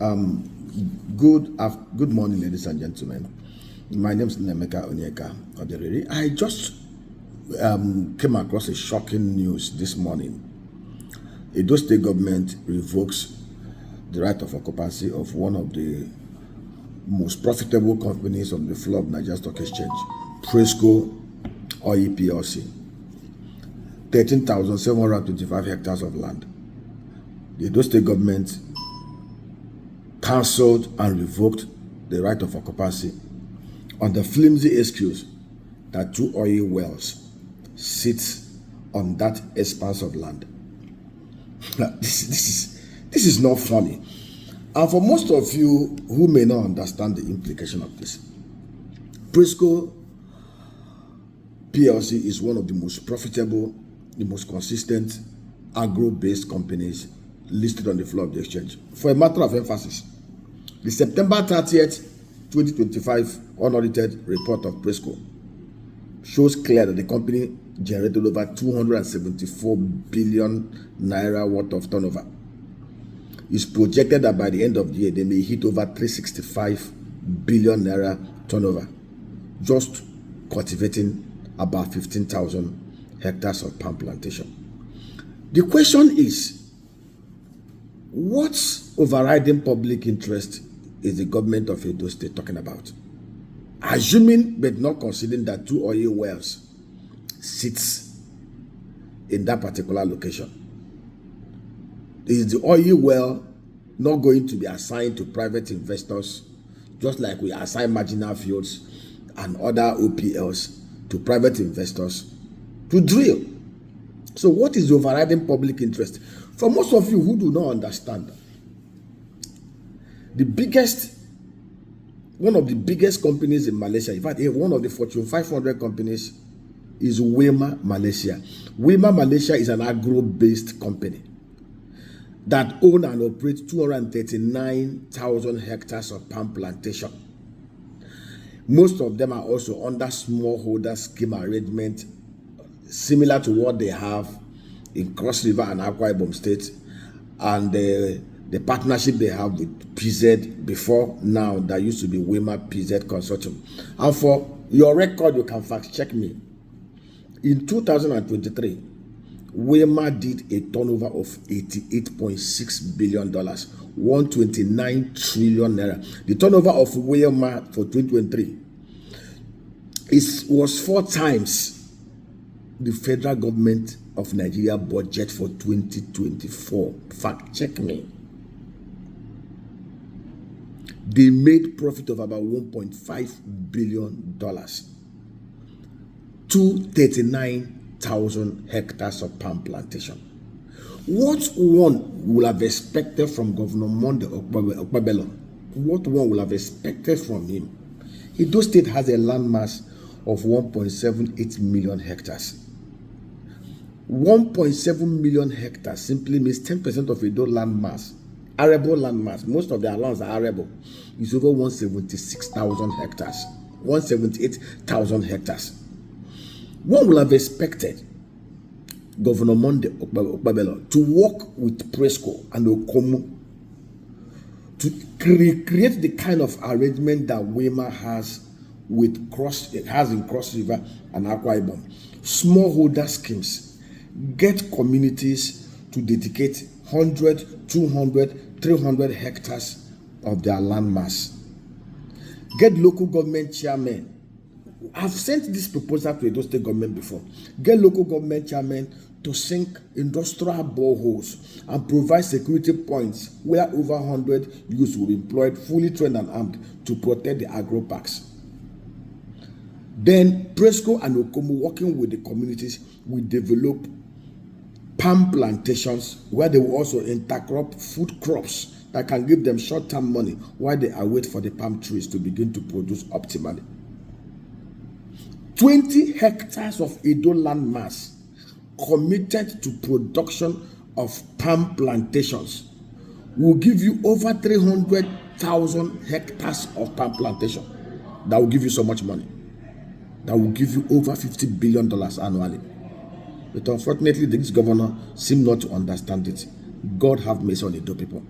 Good morning, ladies and gentlemen. My name is Nemeka Onyeka Odereri. I just came across a shocking news this morning. Edo State government revokes the right of occupancy of one of the most profitable companies on the floor of Nigeria Stock Exchange, Presco Oil PLC. 13,725 hectares of land. The Edo State government cancelled and revoked the right of occupancy on the flimsy excuse that 2 oil wells sit on that expanse of land. This is not funny. And for most of you who may not understand the implication of this, Presco PLC is one of the most profitable, the most consistent agro-based companies listed on the floor of the exchange. For a matter of emphasis, the September 30th, 2025 unaudited report of Presco shows clear that the company generated over 274 billion naira worth of turnover. It's projected that by the end of the year, they may hit over 365 billion naira turnover, just cultivating about 15,000 hectares of palm plantation. The question is, what overriding public interest is the government of Edo State talking about? Assuming but not considering that 2 oil wells sits in that particular location. Is the oil well not going to be assigned to private investors, just like we assign marginal fields and other OPLs to private investors to drill? So what is the overriding public interest? For most of you who do not understand, one of the biggest companies in Malaysia, in fact, one of the Fortune 500 companies is Wema Malaysia. Wema Malaysia is an agro-based company that own and operate 239,000 hectares of palm plantation. Most of them are also under smallholder scheme arrangement, similar to what they have in Cross River and Akwa Ibom State, and the partnership they have with PZ before now that used to be Wema PZ Consortium. And for your record, you can fact check me. In 2023, Wema did a turnover of $88.6 billion, 129 trillion naira. The turnover of Wema for 2023 was 4 times the federal government of Nigeria budget for 2024. Fact check me. They made profit of about $1.5 billion. 239,000 hectares of palm plantation. What one would have expected from Governor Monday Okpebelo? What one would have expected from him? Edo State has a land mass of 1.78 million hectares. 1.7 million hectares simply means 10% of Edo land mass. Arable land mass, most of their lands are arable, is over 176,000 hectares, 178,000 hectares. One will have expected Governor Monday Okpebelo to work with Presco and Okomu to create the kind of arrangement that Wema has in Cross River and Akwa Ibom. Smallholder schemes, get communities to dedicate 100, 200, 300 hectares of their land mass. Get local government chairmen. I've sent this proposal to Edo State government before. Get local government chairmen to sink industrial boreholes and provide security points where over 100 youths will be employed, fully trained and armed to protect the agro parks. Then Presco and Okomu, working with the communities, will develop palm plantations where they will also intercrop food crops that can give them short-term money while they await for the palm trees to begin to produce optimally. 20 hectares of Edo land mass committed to production of palm plantations will give you over 300,000 hectares of palm plantation. That will give you so much money. That will give you over $50 billion annually. But unfortunately, this governor seems not to understand it. God have mercy on Edo people.